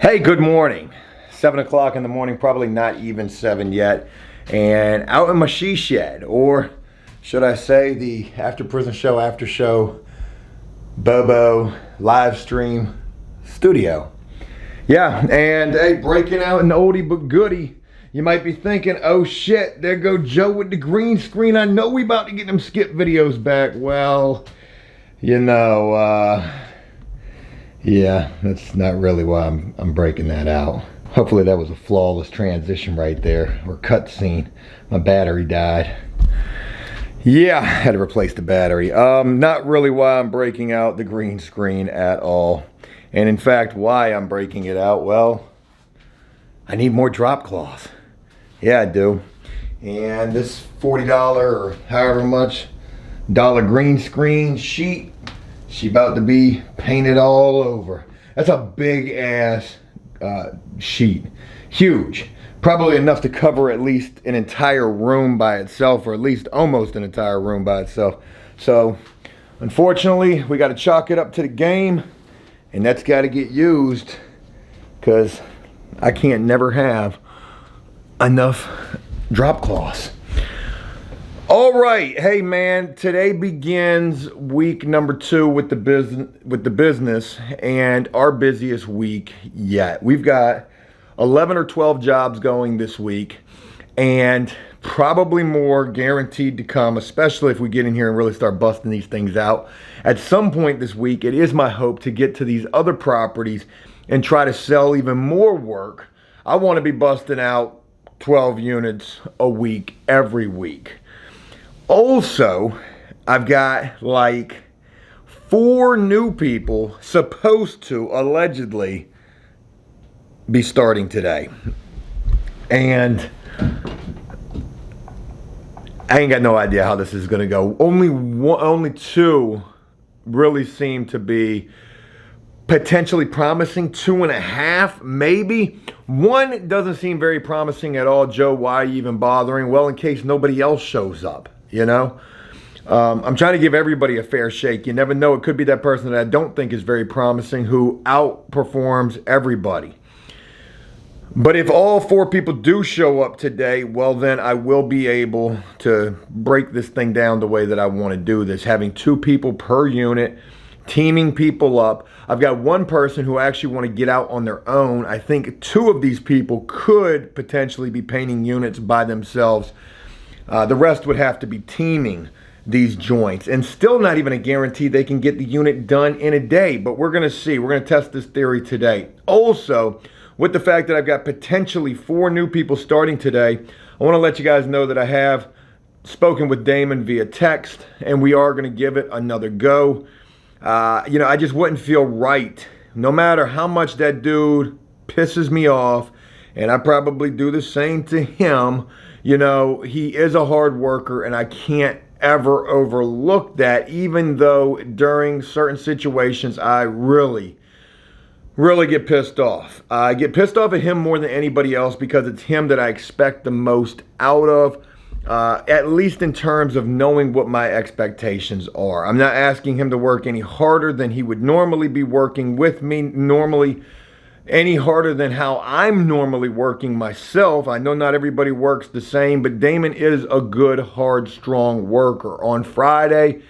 Hey, good morning. 7 o'clock in the morning, probably not even 7 yet. And out in my she shed, or should I say the after prison show, after show, Bobo live stream studio. Yeah, and hey, breaking out an oldie but goodie. You might be thinking, oh shit, there go Joe with the green screen. I know we about to get them skip videos back. Well, yeah, that's not really why I'm breaking that out. Hopefully that was a flawless transition right there, or cut scene. My battery died. Yeah, I had to replace the battery. Not really why I'm breaking out the green screen at all. And in fact, why I'm breaking it out, well, I need more drop cloth. Yeah, I do. And this $40 or however much dollar green screen sheet, she about to be painted all over. That's a big ass sheet. Huge. Probably enough to cover at least an entire room by itself, or at least almost an entire room by itself. So, unfortunately, we got to chalk it up to the game, and that's got to get used, because I can't never have enough drop cloths. All right, hey man, today begins week number 2 with the business, and our busiest week yet. We've got 11 or 12 jobs going this week, and probably more guaranteed to come, especially if we get in here and really start busting these things out. At some point this week, it is my hope to get to these other properties and try to sell even more work. I want to be busting out 12 units a week every week. Also, I've got like 4 new people supposed to allegedly be starting today. And I ain't got no idea how this is gonna go. Only 2 really seem to be potentially promising. 2.5 maybe. 1 doesn't seem very promising at all. Joe, why are you even bothering? Well, in case nobody else shows up. I'm trying to give everybody a fair shake. You never know, it could be that person that I don't think is very promising who outperforms everybody. But if all 4 people do show up today, well then I will be able to break this thing down the way that I want to do this, having 2 people per unit, teaming people up. I've got 1 person who actually want to get out on their own. I think 2 of these people could potentially be painting units by themselves. The rest would have to be teaming these joints, and still not even a guarantee they can get the unit done in a day, but we're going to see. We're going to test this theory today. Also, with the fact that I've got potentially 4 new people starting today, I want to let you guys know that I have spoken with Damon via text, and we are going to give it another go. I just wouldn't feel right, no matter how much that dude pisses me off, and I probably do the same to him. He is a hard worker, and I can't ever overlook that, even though during certain situations I really get pissed off. I get pissed off at him more than anybody else because it's him that I expect the most out of, at least in terms of knowing what my expectations are. I'm not asking him to work any harder than he would normally be working with me, normally any harder than how I'm normally working myself. I know not everybody works the same, but Damon is a good, hard, strong worker. On Friday,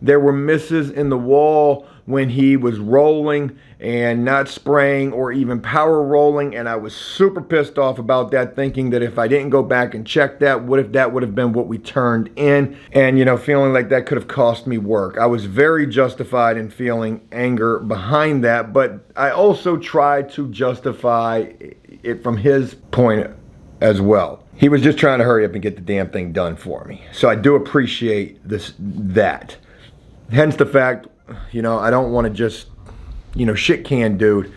there were misses in the wall when he was rolling and not spraying or even power rolling, and I was super pissed off about that, thinking that if I didn't go back and check that, what if that would have been what we turned in? And feeling like that could have cost me work. I was very justified in feeling anger behind that, but I also tried to justify it from his point as well. He was just trying to hurry up and get the damn thing done for me. So I do appreciate that. Hence the fact, I don't want to just, shit can dude.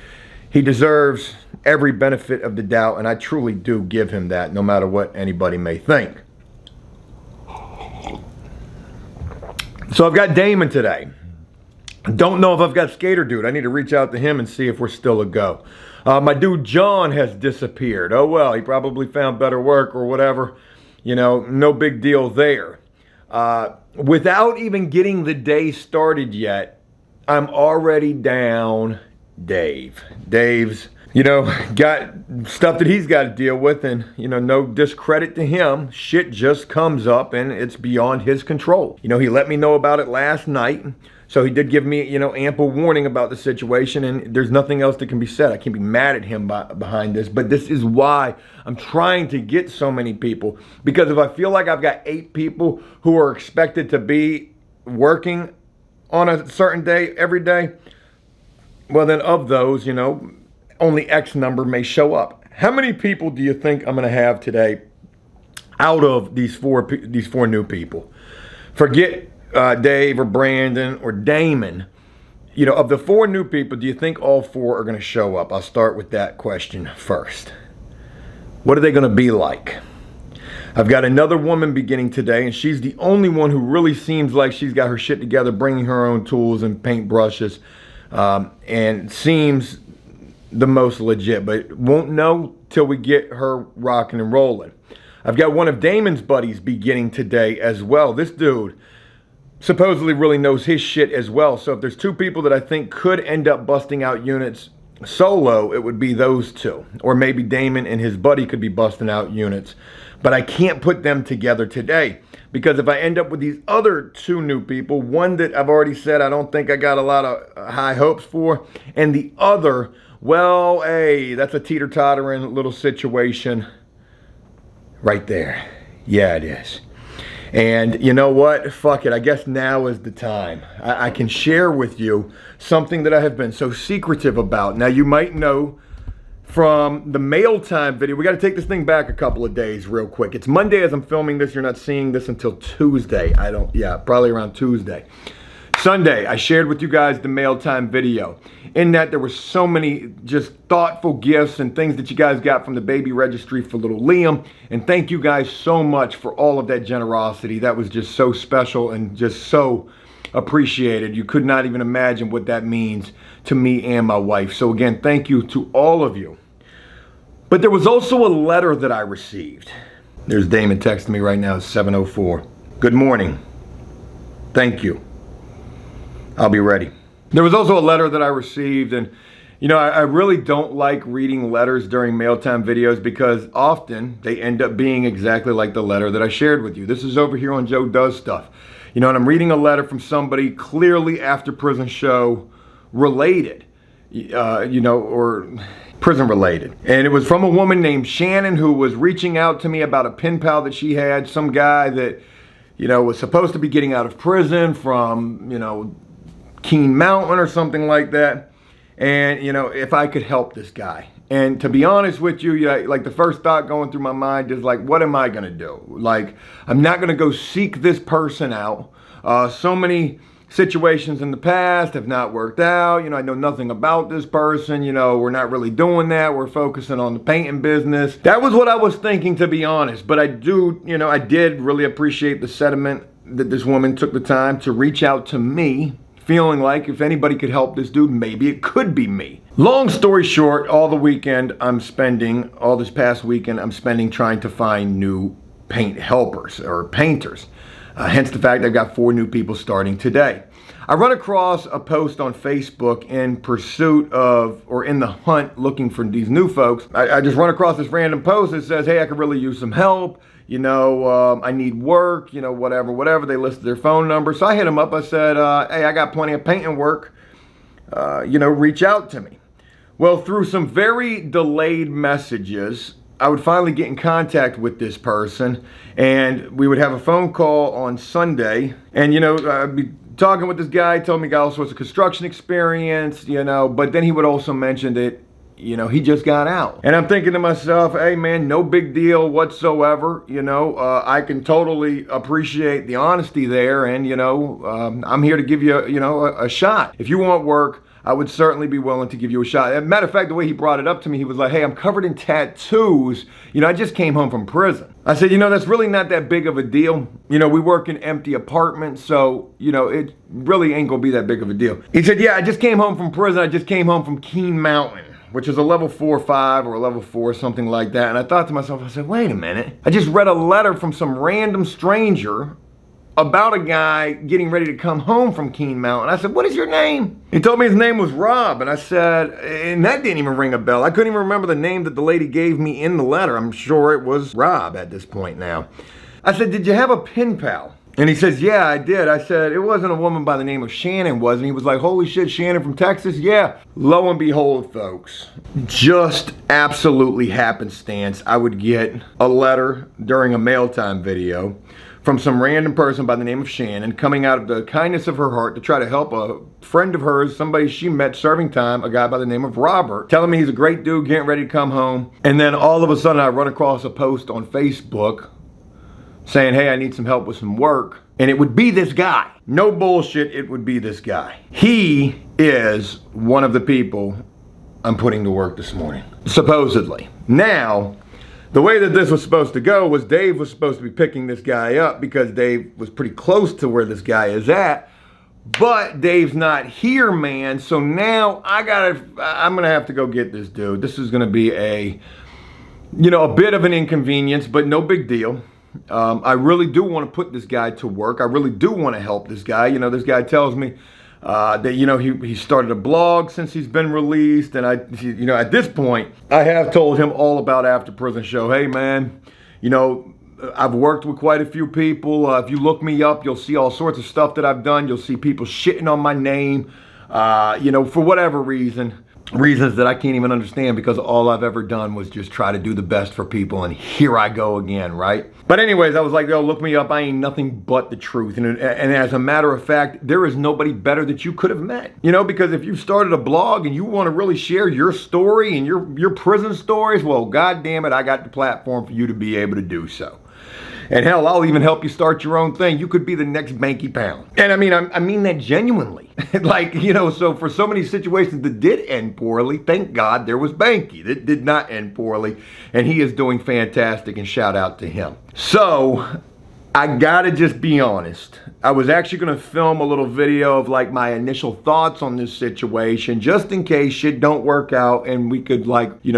He deserves every benefit of the doubt, and I truly do give him that, no matter what anybody may think. So I've got Damon today. Don't know if I've got Skater Dude. I need to reach out to him and see if we're still a go. My dude John has disappeared. Oh well, he probably found better work or whatever. No big deal there. Without even getting the day started yet, I'm already down Dave. Dave's you know, got stuff that he's got to deal with, and, you know, no discredit to him. Shit just comes up and it's beyond his control. You know, he let me know about it last night. So he did give me, you know, ample warning about the situation, and there's nothing else that can be said. I can't be mad at him behind this, but this is why I'm trying to get so many people. Because if I feel like I've got 8 people who are expected to be working on a certain day, every day, well then of those, you know, only X number may show up. How many people do you think I'm gonna have today out of these four new people? Forget Dave or Brandon or Damon. You know, of the 4 new people, do you think all 4 are going to show up? I'll start with that question first. What are they going to be like? I've got another woman beginning today, and she's the only one who really seems like she's got her shit together, bringing her own tools and paint brushes, and seems the most legit, but won't know till we get her rocking and rolling. I've got one of Damon's buddies beginning today as well. This dude supposedly really knows his shit as well. So if there's 2 people that I think could end up busting out units solo, it would be those 2. Or maybe Damon and his buddy could be busting out units. But I can't put them together today, because if I end up with these other 2 new people, one that I've already said I don't think I got a lot of high hopes for, and the other, well, hey, that's a teeter-tottering little situation right there. Yeah, it is. And you know what? Fuck it. I guess now is the time. I can share with you something that I have been so secretive about. Now, you might know from the mail time video. We got to take this thing back a couple of days real quick. It's Monday as I'm filming this. You're not seeing this until Tuesday. Probably around Tuesday. Sunday, I shared with you guys the mail time video. In that, there were so many just thoughtful gifts and things that you guys got from the baby registry for little Liam. And thank you guys so much for all of that generosity. That was just so special and just so appreciated. You could not even imagine what that means to me and my wife. So again, thank you to all of you. But there was also a letter that I received. There's Damon texting me right now. It's 7:04. Good morning. Thank you. I'll be ready. There was also a letter that I received, and you know, I really don't like reading letters during mail time videos because often they end up being exactly like the letter that I shared with you. This is over here on Joe Does Stuff. You know, and I'm reading a letter from somebody clearly after prison show related, you know, or prison related. And it was from a woman named Shannon who was reaching out to me about a pen pal that she had, some guy that, you know, was supposed to be getting out of prison from, you know, Keene Mountain or something like that, and you know, if I could help this guy. And to be honest with you, like the first thought going through my mind is like, what am I gonna do? Like, I'm not gonna go seek this person out. So many situations in the past have not worked out. You know, I know nothing about this person. You know, we're not really doing that. We're focusing on the painting business. That was what I was thinking, to be honest. But I do, you know, I did really appreciate the sentiment that this woman took the time to reach out to me, feeling like if anybody could help this dude, maybe it could be me. Long story short, all this past weekend, I'm spending trying to find new paint helpers or painters. Hence the fact I've got 4 new people starting today. I run across a post on Facebook in pursuit of, or in the hunt looking for these new folks. I just run across this random post that says, hey, I could really use some help. You know, I need work, you know, whatever. They listed their phone number. So I hit them up. I said, hey, I got plenty of painting work. You know, reach out to me. Well, through some very delayed messages, I would finally get in contact with this person, and we would have a phone call on Sunday. And, you know, I'd be talking with this guy. He told me he got all sorts of construction experience, you know, but then he would also mention that, you know, he just got out. And I'm thinking to myself, hey man, no big deal whatsoever. You know, I can totally appreciate the honesty there. And, you know, I'm here to give you, you know, a shot. If you want work, I would certainly be willing to give you a shot. As a matter of fact, the way he brought it up to me, he was like, hey, I'm covered in tattoos. You know, I just came home from prison. I said, you know, that's really not that big of a deal. You know, we work in empty apartments, so, you know, it really ain't gonna be that big of a deal. He said, yeah, I just came home from prison. I just came home from Keene Mountain, which is a level 4 or 5 or a level 4, something like that. And I thought to myself, I said, wait a minute. I just read a letter from some random stranger about a guy getting ready to come home from Keene Mountain. I said, what is your name? He told me his name was Rob, and I said, and that didn't even ring a bell. I couldn't even remember the name that the lady gave me in the letter. I'm sure it was Rob at this point now. I said, did you have a pen pal? And he says, yeah, I did. I said, it wasn't a woman by the name of Shannon, was it? He was like, holy shit, Shannon from Texas? Yeah. Lo and behold, folks, just absolutely happenstance, I would get a letter during a mail time video from some random person by the name of Shannon, coming out of the kindness of her heart to try to help a friend of hers, somebody she met serving time, a guy by the name of Robert, telling me he's a great dude, getting ready to come home. And then all of a sudden I run across a post on Facebook saying, hey, I need some help with some work. And it would be this guy. No bullshit, it would be this guy. He is one of the people I'm putting to work this morning, supposedly. Now, the way that this was supposed to go was Dave was supposed to be picking this guy up because Dave was pretty close to where this guy is at. But Dave's not here, man. So now I'm gonna have to go get this dude. This is gonna be a bit of an inconvenience, but no big deal. I really do want to put this guy to work. I really do want to help this guy. This guy tells me that he started a blog since he's been released, and at this point I have told him all about After Prison Show. Hey man, I've worked with quite a few people. If you look me up, you'll see all sorts of stuff that I've done. You'll see people shitting on my name, for whatever reasons that I can't even understand, because all I've ever done was just try to do the best for people, and here I go again, right? But anyways, I was like, yo, look me up. I ain't nothing but the truth. And as a matter of fact, there is nobody better that you could have met. Because if you started a blog and you want to really share your story and your prison stories, well, God damn it, I got the platform for you to be able to do so. And hell, I'll even help you start your own thing. You could be the next Banky Pound. And I mean that genuinely. So for so many situations that did end poorly, thank God there was Banky that did not end poorly. And he is doing fantastic, and shout out to him. So I gotta just be honest. I was actually gonna film a little video of like my initial thoughts on this situation, just in case shit don't work out and we could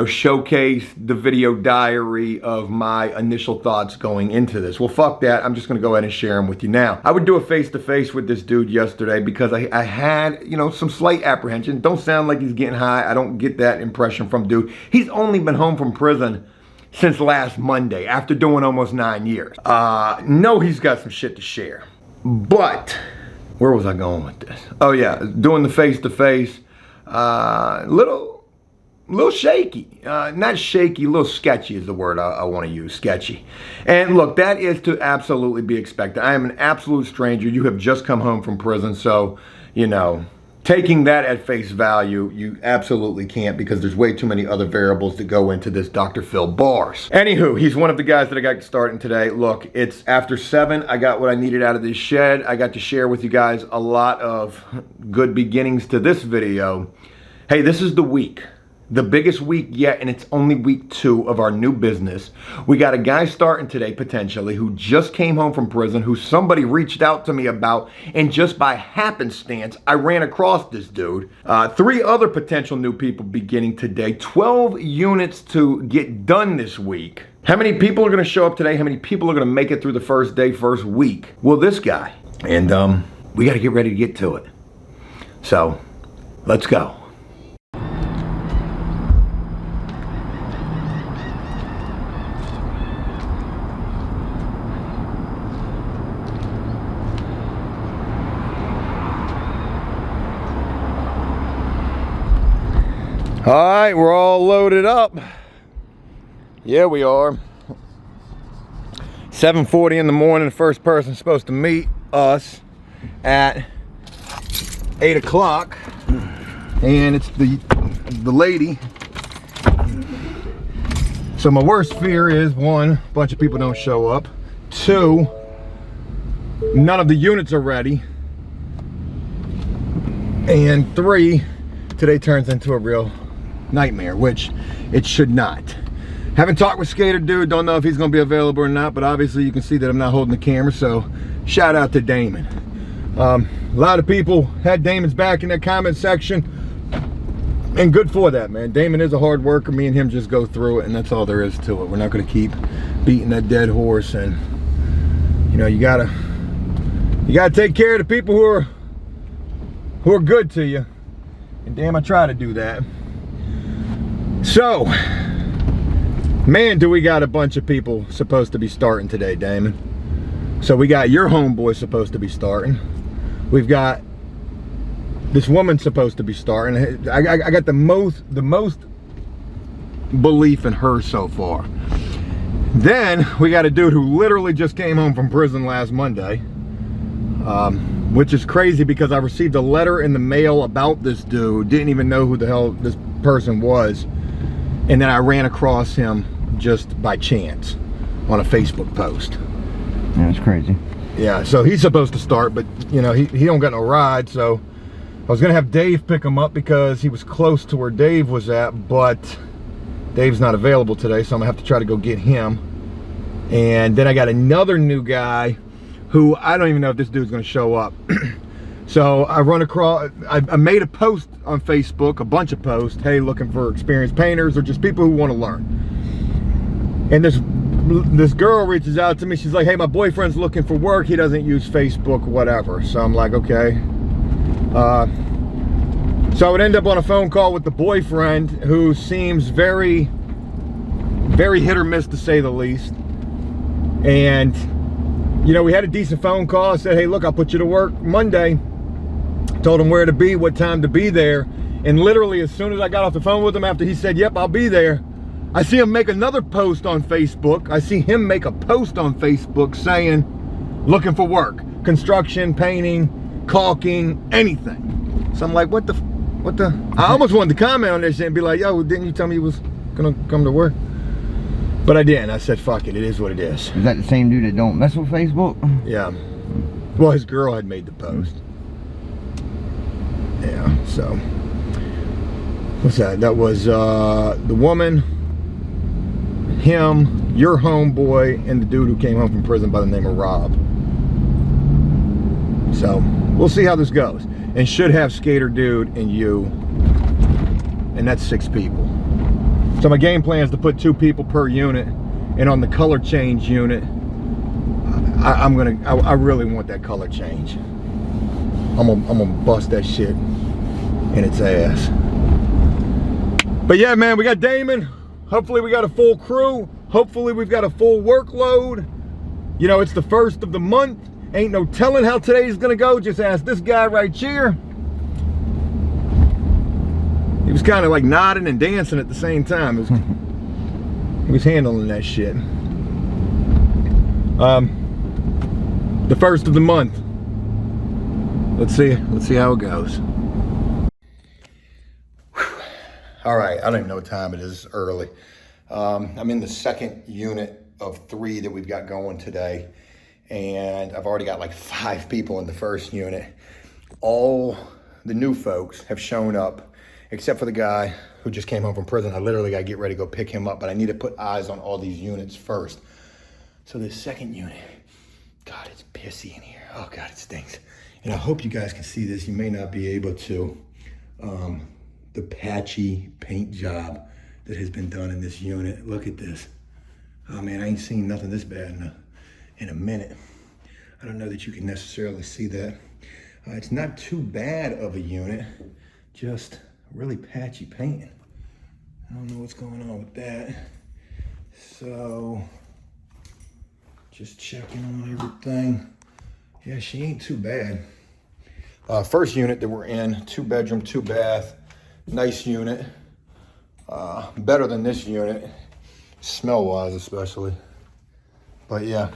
showcase the video diary of my initial thoughts going into this. Well, fuck that. I'm just gonna go ahead and share them with you now. I would do a face-to-face with this dude yesterday because I had, some slight apprehension. Don't sound like he's getting high. I don't get that impression from dude. He's only been home from prison since last Monday, after doing almost 9 years. No, he's got some shit to share. But, where was I going with this? Oh yeah, doing the face-to-face, little shaky. Not shaky, a little sketchy is the word I want to use, sketchy. And look, that is to absolutely be expected. I am an absolute stranger. You have just come home from prison, so, taking that at face value, you absolutely can't, because there's way too many other variables that go into this Dr. Phil bars. Anywho, he's one of the guys that I got starting today. Look, it's after 7. I got what I needed out of this shed. I got to share with you guys a lot of good beginnings to this video. Hey, this is the week. The biggest week yet, and it's only week 2 of our new business. We got a guy starting today, potentially, who just came home from prison, who somebody reached out to me about, and just by happenstance, I ran across this dude. 3 other potential new people beginning today. 12 units to get done this week. How many people are gonna show up today? How many people are gonna make it through the first day, first week? Well, this guy. And we gotta get ready to get to it. So, let's go. All right, we're all loaded up. Yeah, we are. 7:40 in the morning. The first person supposed to meet us at 8 o'clock, and it's the lady. So my worst fear is, 1, a bunch of people don't show up. 2, none of the units are ready. And 3, today turns into a real nightmare, which it should not. Haven't talked with Skater Dude, don't know if he's gonna be available or not, but obviously you can see that I'm not holding the camera, so shout out to Damon. A lot of people had Damon's back in that comment section, and good for that, man. Damon is a hard worker. Me and him just go through it, and that's all there is to it. We're not gonna keep beating that dead horse, and you gotta You gotta take care of the people who are good to you. And damn, I try to do that. So, man, do we got a bunch of people supposed to be starting today, Damon. So we got your homeboy supposed to be starting. We've got this woman supposed to be starting. I got the most belief in her so far. Then we got a dude who literally just came home from prison last Monday, which is crazy because I received a letter in the mail about this dude, didn't even know who the hell this person was, and then I ran across him just by chance on a Facebook post. Yeah, it's crazy. Yeah, so he's supposed to start, but you know, he don't got no ride, so I was gonna have Dave pick him up because he was close to where Dave was at, but Dave's not available today, so I'm gonna have to try to go get him. And then I got another new guy who I don't even know if this dude's gonna show up. So I run across, I made a post on Facebook, a bunch of posts, hey, looking for experienced painters or just people who want to learn. And this girl reaches out to me, she's like, hey, my boyfriend's looking for work, he doesn't use Facebook, whatever. So I'm like, okay. So I would end up on a phone call with the boyfriend, who seems very hit or miss to say the least. And you know, we had a decent phone call. I said, hey, look, I'll put you to work Monday. Told him where to be, what time to be there. And literally as soon as I got off the phone with him, after he said, yep, I'll be there, I see him make another post on Facebook. I see him make a post on Facebook saying, looking for work, construction, painting, caulking, anything. So I'm like, what the? I almost wanted to comment on this and be like, yo, didn't you tell me you was gonna come to work? But I didn't. I said, fuck it, it is what it is. Is that the same dude that don't mess with Facebook? Yeah. Well, his girl had made the post. Yeah, so. What's that? That was the woman, him, your homeboy, and the dude who came home from prison by the name of Rob. So, we'll see how this goes. And should have Skater Dude and you. And that's 6 people. So my game plan is to put 2 people per unit, and on the color change unit, I really want that color change. I'm gonna bust that shit in its ass. But yeah, man, we got Damon. Hopefully we got a full crew. Hopefully we've got a full workload. You know, it's the 1st of the month. Ain't no telling how today's gonna go. Just ask this guy right here. He was kind of like nodding and dancing at the same time. He was handling that shit. The 1st of the month. Let's see how it goes. All right, I don't even know what time it is. It's early. I'm in the 2nd unit of 3 that we've got going today. And I've already got like 5 people in the 1st unit. All the new folks have shown up, except for the guy who just came home from prison. I literally got to get ready to go pick him up, but I need to put eyes on all these units first. So this 2nd unit, God, it's pissy in here. Oh God, it stinks. And I hope you guys can see this. You may not be able to. The patchy paint job that has been done in this unit. Look at this. Oh man, I ain't seen nothing this bad in a minute. I don't know that you can necessarily see that. It's not too bad of a unit, just really patchy painting. I don't know what's going on with that. So, just checking on everything. Yeah, she ain't too bad. 1st unit that we're in, 2-bedroom, 2-bath, nice unit. Better than this unit, smell-wise especially. But yeah,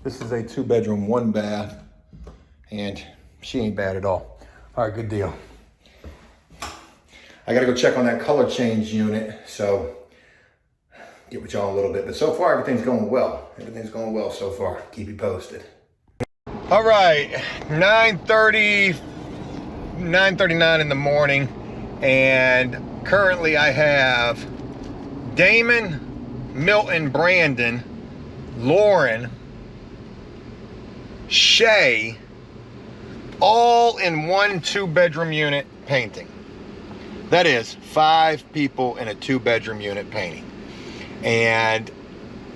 this is a 2-bedroom, 1-bath, and she ain't bad at all. All right, good deal. I gotta go check on that color change unit, so get with y'all in a little bit. But so far, everything's going well. Everything's going well so far. Keep you posted. All right, 9:39 in the morning, and currently I have Damon, Milton, Brandon, Lauren, Shay, all in one 2-bedroom unit painting. That is 5 people in a 2-bedroom unit painting. And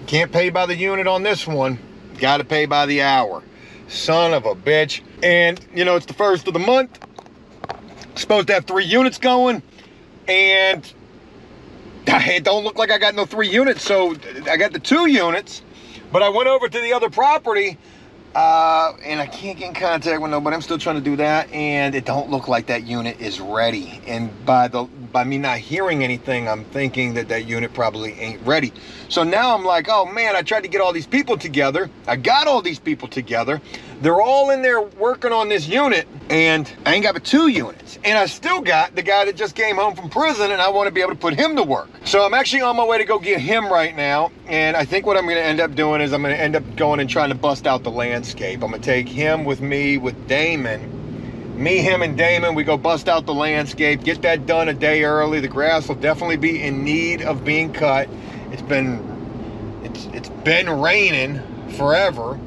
can't pay by the unit on this one, got to pay by the hour. Son of a bitch. And, you know, it's the first of the month. Supposed to have 3 units going. And it don't look like I got no 3 units. So I got the 2 units. But I went over to the other property. And I can't get in contact with nobody. I'm still trying to do that, and it don't look like that unit is ready. And by me not hearing anything, I'm thinking that that unit probably ain't ready. So now I'm like, oh man, I tried to get all these people together. I got all these people together. They're all in there working on this unit, and I ain't got but 2 units. And I still got the guy that just came home from prison, and I want to be able to put him to work. So I'm actually on my way to go get him right now. And I think what I'm going to end up doing is I'm going to end up going and trying to bust out the landscape. I'm going to take him with me with Damon. Me, him, and Damon, we go bust out the landscape, get that done a day early. The grass will definitely be in need of being cut. It's been raining forever.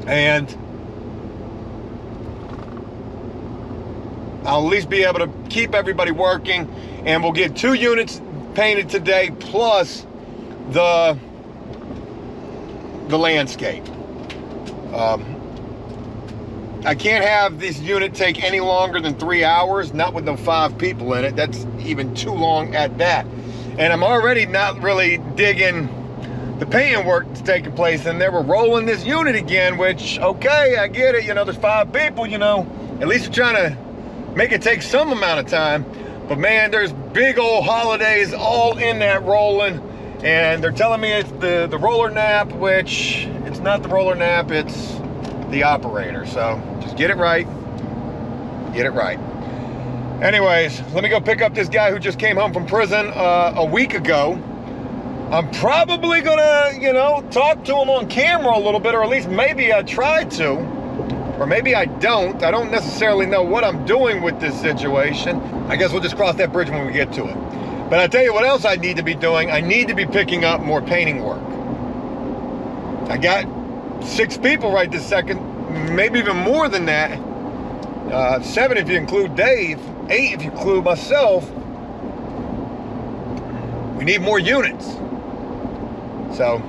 And I'll at least be able to keep everybody working, and we'll get 2 units painted today plus the landscape. I can't have this unit take any longer than 3 hours, not with no 5 people in it. That's even too long at that. And I'm already not really digging the painting work that's taking place, and they were rolling this unit again, which, okay, I get it, you know, there's 5 people, you know, at least you're trying to make it take some amount of time. But man, there's big old holidays all in that rolling, and they're telling me it's the roller nap, which it's not the roller nap, it's the operator. So just get it right. Get it right. Anyways, let me go pick up this guy who just came home from prison a week ago. I'm probably gonna, you know, talk to him on camera a little bit, or at least maybe I try to, or maybe I don't. I don't necessarily know what I'm doing with this situation. I guess we'll just cross that bridge when we get to it. But I tell you what else I need to be doing. I need to be picking up more painting work. I got 6 people right this second, maybe even more than that. 7 if you include Dave, 8 if you include myself. We need more units. So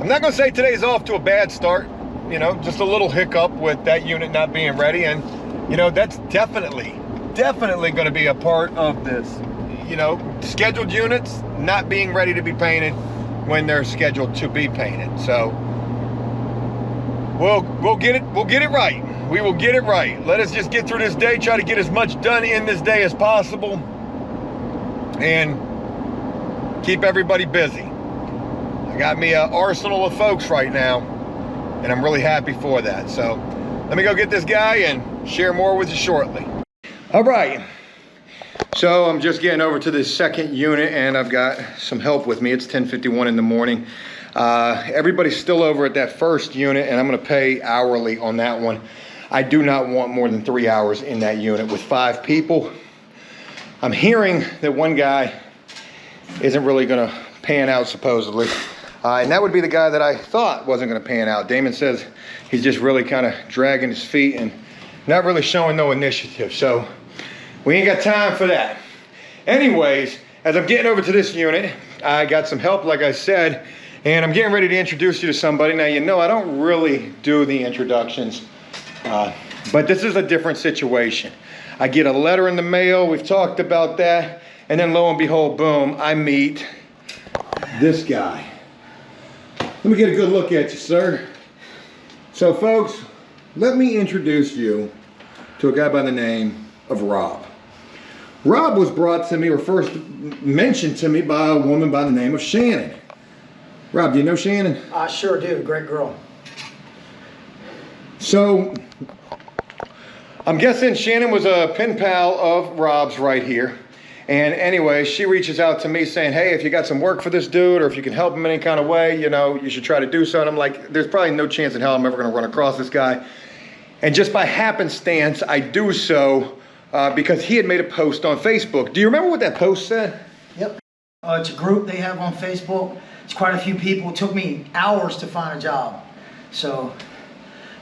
I'm not gonna say today's off to a bad start, you know, just a little hiccup with that unit not being ready. And, you know, that's definitely gonna be a part of this, you know, scheduled units not being ready to be painted when they're scheduled to be painted. So we'll get it right. We will get it right. Let us just get through this day, try to get as much done in this day as possible, and keep everybody busy. I got me an arsenal of folks right now, and I'm really happy for that. So let me go get this guy and share more with you shortly. All right, so I'm just getting over to this second unit, and I've got some help with me. It's 10:51 in the morning. Everybody's still over at that first unit, and I'm gonna pay hourly on that one. I do not want more than 3 hours in that unit with 5 people. I'm hearing that one guy isn't really gonna pan out supposedly. And that would be the guy that I thought wasn't gonna pan out. Damon says he's just really kind of dragging his feet and not really showing no initiative. So we ain't got time for that. Anyways, as I'm getting over to this unit, I got some help, like I said, and I'm getting ready to introduce you to somebody. Now, you know, I don't really do the introductions, but this is a different situation. I get a letter in the mail, we've talked about that, and then lo and behold, boom, I meet this guy. Let me get a good look at you, sir. So folks, let me introduce you to a guy by the name of Rob. Rob was brought to me, or first mentioned to me, by a woman by the name of Shannon. Rob, do you know Shannon? I sure do, great girl. So, I'm guessing Shannon was a pen pal of Rob's right here. And anyway, she reaches out to me saying, hey, if you got some work for this dude, or if you can help him in any kind of way, you know, you should try to do so. And I'm like, there's probably no chance in hell I'm ever gonna run across this guy. And just by happenstance, I do so because he had made a post on Facebook. Do you remember what that post said? Yep. It's a group they have on Facebook. It's quite a few people. It took me hours to find a job. So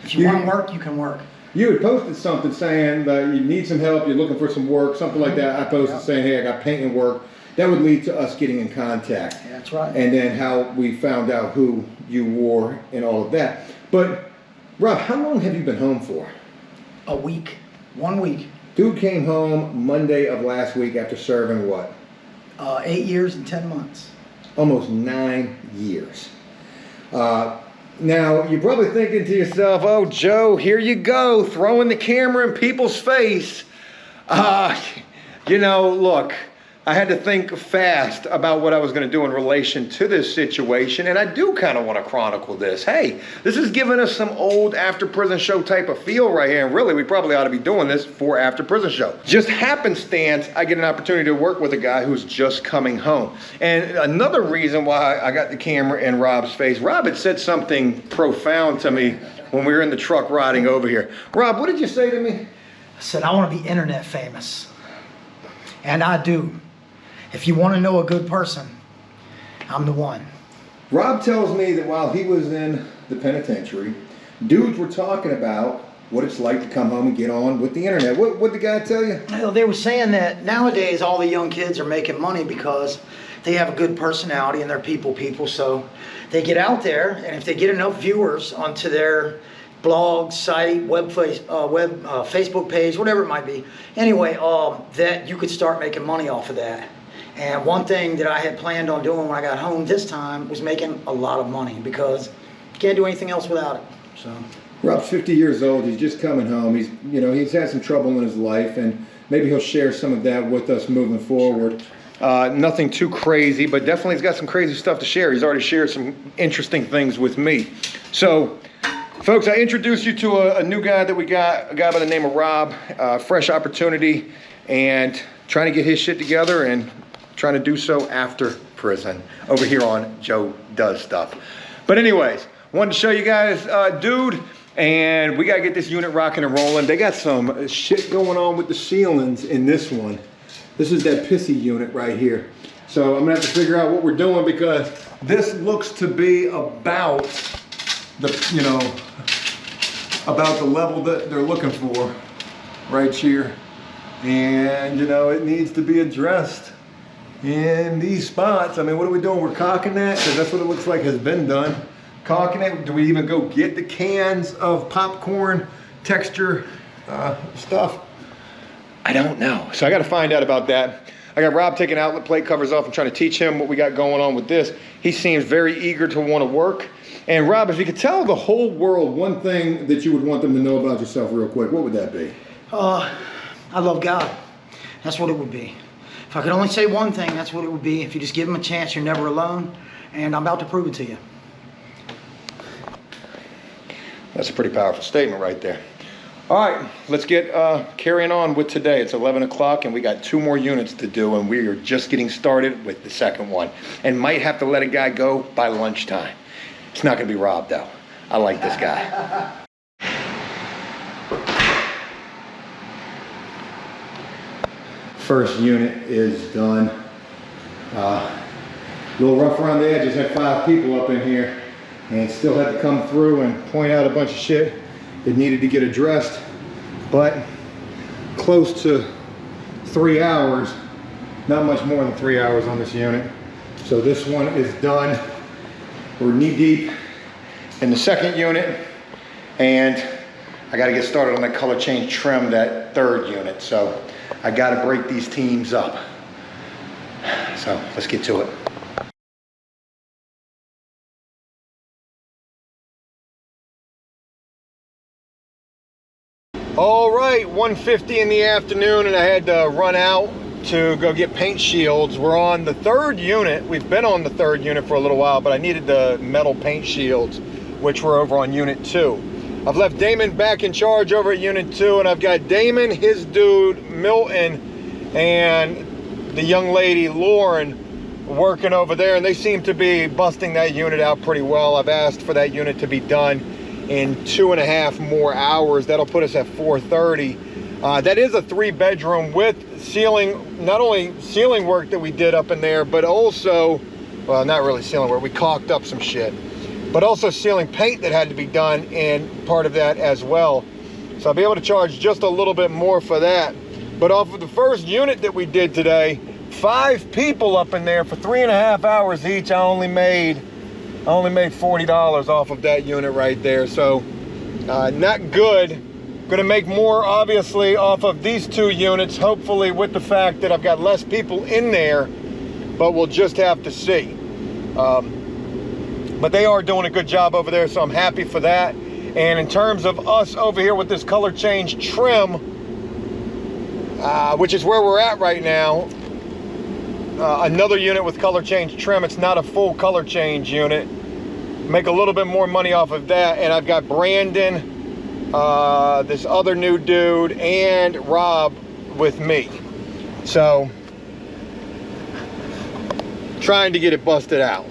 if you want to work, you can work. You had posted something saying that you need some help, you're looking for some work, something like that. I posted saying, hey, I got painting work. That would lead to us getting in contact. Yeah, that's right. And then how we found out who you were and all of that. But Rob, how long have you been home for? A week. 1 week. Dude came home Monday of last week after serving what? 8 years and 10 months. Almost 9 years. Now, you're probably thinking to yourself, oh, Joe, here you go, throwing the camera in people's face. You know, look, I had to think fast about what I was going to do in relation to this situation, and I do kind of want to chronicle this. Hey, this is giving us some old after prison show type of feel right here, and really, we probably ought to be doing this for after prison show. Just happenstance, I get an opportunity to work with a guy who's just coming home. And another reason why I got the camera in Rob's face, Rob had said something profound to me when we were in the truck riding over here. Rob, what did you say to me? I said, I want to be internet famous. And I do. If you want to know a good person, I'm the one. Rob tells me that while he was in the penitentiary, dudes were talking about what it's like to come home and get on with the internet. What the guy tell you? Well, they were saying that nowadays all the young kids are making money because they have a good personality and they're people. So they get out there, and if they get enough viewers onto their blog, site, Facebook page, whatever it might be, anyway, that you could start making money off of that. And one thing that I had planned on doing when I got home this time was making a lot of money, because you can't do anything else without it. So Rob's 50 years old. He's just coming home. He's had some trouble in his life, and maybe he'll share some of that with us moving forward. Nothing too crazy, but definitely he's got some crazy stuff to share. He's already shared some interesting things with me. So, folks, I introduced you to a new guy that we got, a guy by the name of Rob. Fresh opportunity, and trying to get his shit together and trying to do so after prison over here on Joe Does Stuff. But anyways, wanted to show you guys dude, and we gotta get this unit rocking and rolling. They got some shit going on with the ceilings in this one. This is that pissy unit right here. So I'm gonna have to figure out what we're doing, because this looks to be about the, about the level that they're looking for right here. And it needs to be addressed in these spots. I mean, what are we doing? We're caulking that, because that's what it looks like has been done. Caulking it. Do we even go get the cans of popcorn texture stuff? I don't know. So I got to find out about that. I got Rob taking outlet plate covers off and trying to teach him what we got going on with this. He seems very eager to want to work. And Rob, if you could tell the whole world one thing that you would want them to know about yourself real quick, what would that be? I love God. That's what it would be. If I could only say one thing, that's what it would be. If you just give them a chance, you're never alone. And I'm about to prove it to you. That's a pretty powerful statement right there. All right, let's get carrying on with today. It's 11 o'clock and we got 2 more units to do, and we are just getting started with the second one. And might have to let a guy go by lunchtime. It's not gonna be Rob though. I like this guy. First unit is done. A little rough around the edges. Had 5 people up in here and still had to come through and point out a bunch of shit that needed to get addressed. But close to 3 hours, not much more than 3 hours on this unit. So this one is done. We're knee deep in the second unit, and I got to get started on that color change trim, that third unit. So I got to break these teams up. So let's get to it. All right, 1:50 in the afternoon, and I had to run out to go get paint shields. We're on the third unit. We've been on the third unit for a little while, but I needed the metal paint shields, which were over on unit 2. I've left Damon back in charge over at unit 2, and I've got Damon, his dude, Milton, and the young lady, Lauren, working over there, and they seem to be busting that unit out pretty well. I've asked for that unit to be done in 2.5 more hours. That'll put us at 4:30. That is a 3-bedroom with ceiling, not only ceiling work that we did up in there, but also, well, not really ceiling work, we caulked up some shit, but also ceiling paint that had to be done in part of that as well. So I'll be able to charge just a little bit more for that. But off of the first unit that we did today, 5 people up in there for 3.5 hours each, I only made $40 off of that unit right there. So Not good. Gonna make more, obviously, off of these 2 units, hopefully with the fact that I've got less people in there, but we'll just have to see. But they are doing a good job over there, so I'm happy for that. And in terms of us over here with this color change trim, which is where we're at right now, another unit with color change trim. It's not a full color change unit. Make a little bit more money off of that. And I've got Brandon, this other new dude, and Rob with me. So, trying to get it busted out.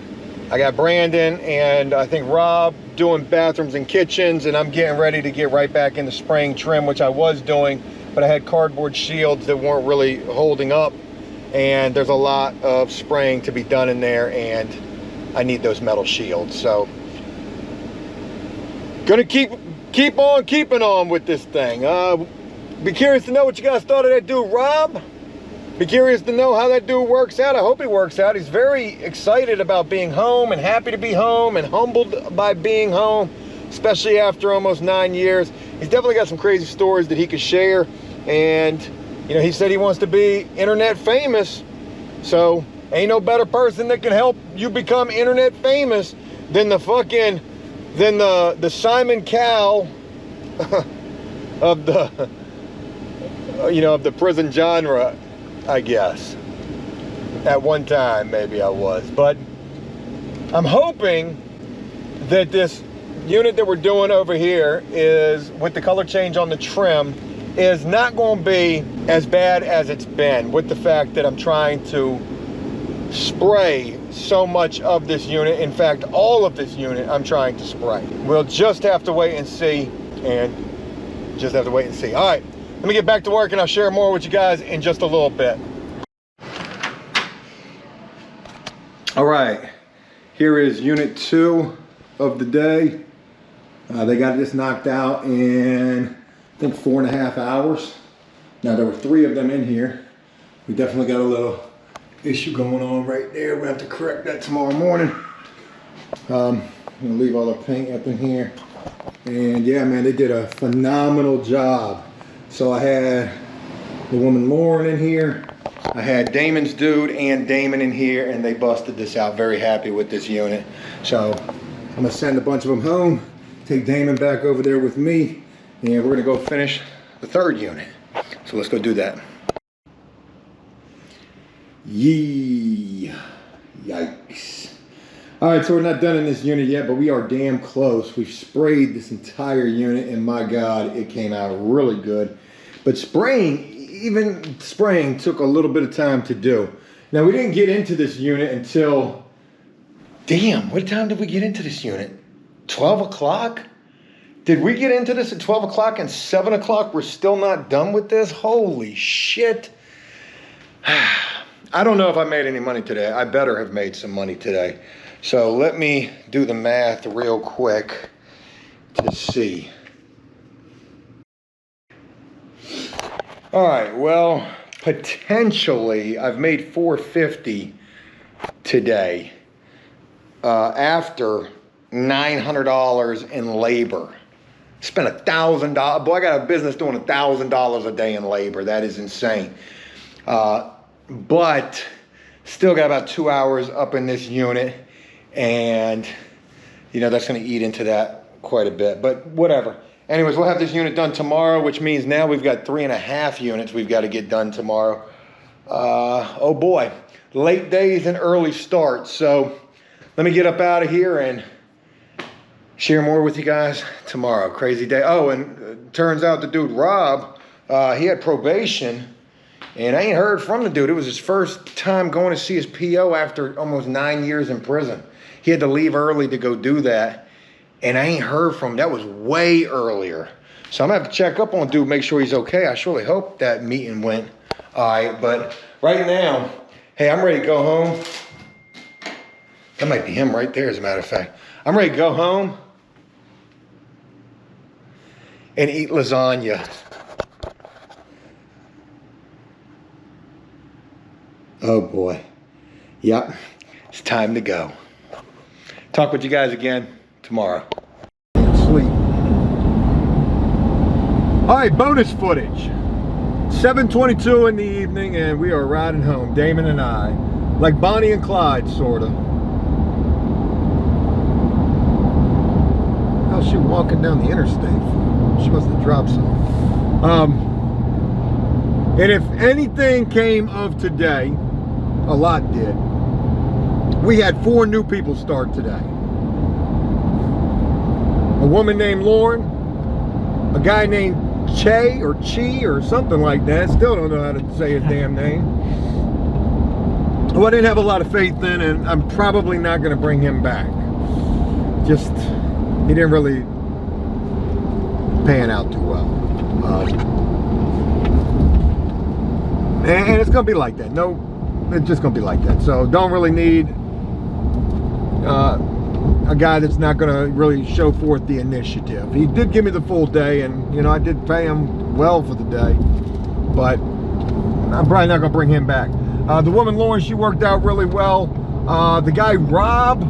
I got Brandon and I think Rob doing bathrooms and kitchens, and I'm getting ready to get right back into spraying trim, which I was doing, but I had cardboard shields that weren't really holding up, and there's a lot of spraying to be done in there, and I need those metal shields. So gonna keep on keeping on with this thing. Be curious to know what you guys thought of that dude Rob. Be curious to know how that dude works out. I hope he works out. He's very excited about being home and happy to be home and humbled by being home, especially after almost 9 years. He's definitely got some crazy stories that he could share. And, you know, he said he wants to be internet famous. So ain't no better person that can help you become internet famous than the Simon Cowell of the, you know, of the prison genre. I guess. At one time, maybe I was. But I'm hoping that this unit that we're doing over here is, with the color change on the trim, is not going to be as bad as it's been, with the fact that I'm trying to spray so much of this unit. In fact, all of this unit I'm trying to spray. We'll just have to wait and see. All right. Let me get back to work and I'll share more with you guys in just a little bit. All right, here is unit 2 of the day. They got this knocked out in, I think, 4.5 hours. Now, there were 3 of them in here. We definitely got a little issue going on right there. We'll have to correct that tomorrow morning. I'm gonna leave all the paint up in here. And yeah, man, they did a phenomenal job. So I had the woman Lauren in here. I had Damon's dude and Damon in here, and they busted this out. Very happy with this unit. So I'm gonna send a bunch of them home, take Damon back over there with me, and we're gonna go finish the 3rd unit. So let's go do that. Yikes. All right, so we're not done in this unit yet, but we are damn close. We've sprayed this entire unit, and my God, it came out really good. But even spraying took a little bit of time to do. Now, we didn't get into this unit until, damn, what time did we get into this unit? 12 o'clock? Did we get into this at 12 o'clock and 7 o'clock we're still not done with this? Holy shit. I don't know if I made any money today. I better have made some money today. So let me do the math real quick to see. All right, well, potentially I've made $450 today after $900 in labor. Spent $1,000. Boy, I got a business doing $1,000 a day in labor. That is insane. But still got about 2 hours up in this unit, and you know that's going to eat into that quite a bit. But whatever. Anyways, we'll have this unit done tomorrow, which means now we've got 3.5 units we've got to get done tomorrow. Oh boy, late days and early starts. So let me get up out of here and share more with you guys tomorrow. Crazy day. Oh, and turns out the dude Rob, he had probation, and I ain't heard from the dude. It was his first time going to see his PO after almost 9 years in prison. He had to leave early to go do that. And I ain't heard from him. That was way earlier. So I'm going to have to check up on dude, make sure he's okay. I surely hope that meeting went all right. But right now, hey, I'm ready to go home. That might be him right there, as a matter of fact. I'm ready to go home and eat lasagna. Oh, boy. Yep. It's time to go. Talk with you guys again tomorrow. Sleep. All right, bonus footage. 7:22 in the evening, and we are riding home, Damon and I, like Bonnie and Clyde, sorta. How's she walking down the interstate? She must have dropped some. And if anything came of today, a lot did. We had 4 new people start today. A woman named Lauren, a guy named Che or Chi or something like that. Still don't know how to say his damn name. Who I didn't have a lot of faith in, and I'm probably not going to bring him back. Just, he didn't really pan out too well. And it's going to be like that. No, it's just going to be like that. So don't really need a guy that's not going to really show forth the initiative. He did give me the full day, and you know, I did pay him well for the day, but I'm probably not going to bring him back. The woman Lauren, she worked out really well. The guy Rob,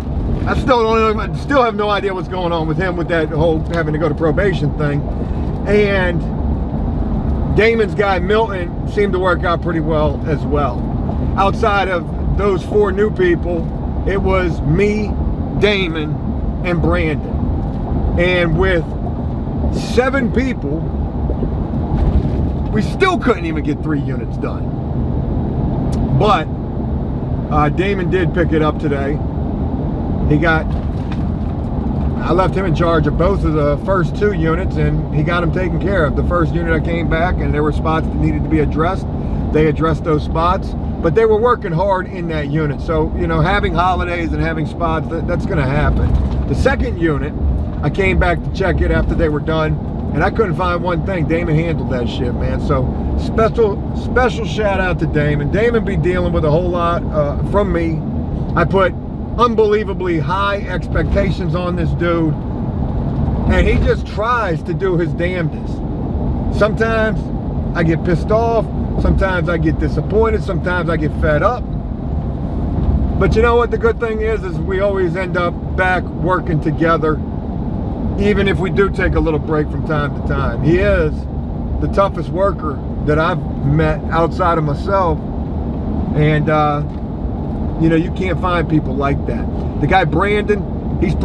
I still have no idea what's going on with him with that whole having to go to probation thing. And Damon's guy Milton seemed to work out pretty well as well. Outside of those 4 new people, it was me, Damon, and Brandon. And with 7 people, we still couldn't even get 3 units done. But Damon did pick it up today. I left him in charge of both of the first 2 units, and he got them taken care of. The first unit, I came back and there were spots that needed to be addressed. They addressed those spots, but they were working hard in that unit. So, you know, having holidays and having spots, that's going to happen. The second unit, I came back to check it after they were done, and I couldn't find one thing. Damon handled that shit, man. So special shout out to Damon. Damon be dealing with a whole lot from me. I put unbelievably high expectations on this dude, and he just tries to do his damnedest. Sometimes I get pissed off, sometimes I get disappointed, sometimes I get fed up. But you know what the good thing is we always end up back working together, even if we do take a little break from time to time. He is the toughest worker that I've met outside of myself, and you know, you can't find people like that. The guy Brandon, he's a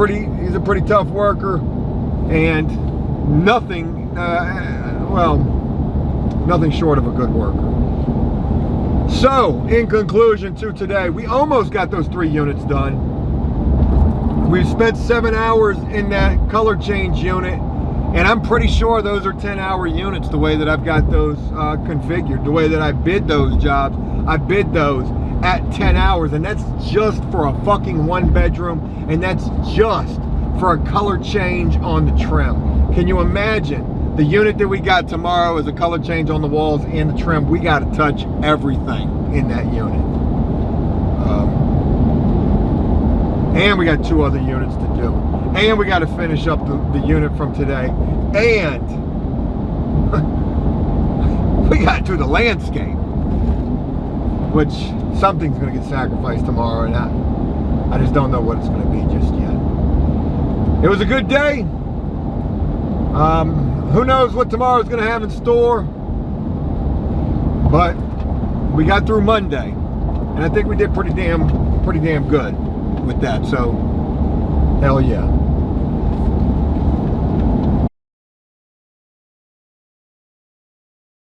pretty tough worker, and nothing short of a good worker. So, in conclusion to today, we almost got those 3 units done. We've spent 7 hours in that color change unit, and I'm pretty sure those are 10-hour units the way that I've got those configured, the way that I bid those jobs. I bid those at 10 hours, and that's just for a fucking 1-bedroom, and that's just for a color change on the trim. Can you imagine? The unit that we got tomorrow is a color change on the walls and the trim. We got to touch everything in that unit. And we got 2 other units to do. And we got to finish up the unit from today. And we got to do the landscape, which something's going to get sacrificed tomorrow, and I just don't know what it's going to be just yet. It was a good day. Who knows what tomorrow's going to have in store, but we got through Monday, and I think we did pretty damn good with that. So hell yeah.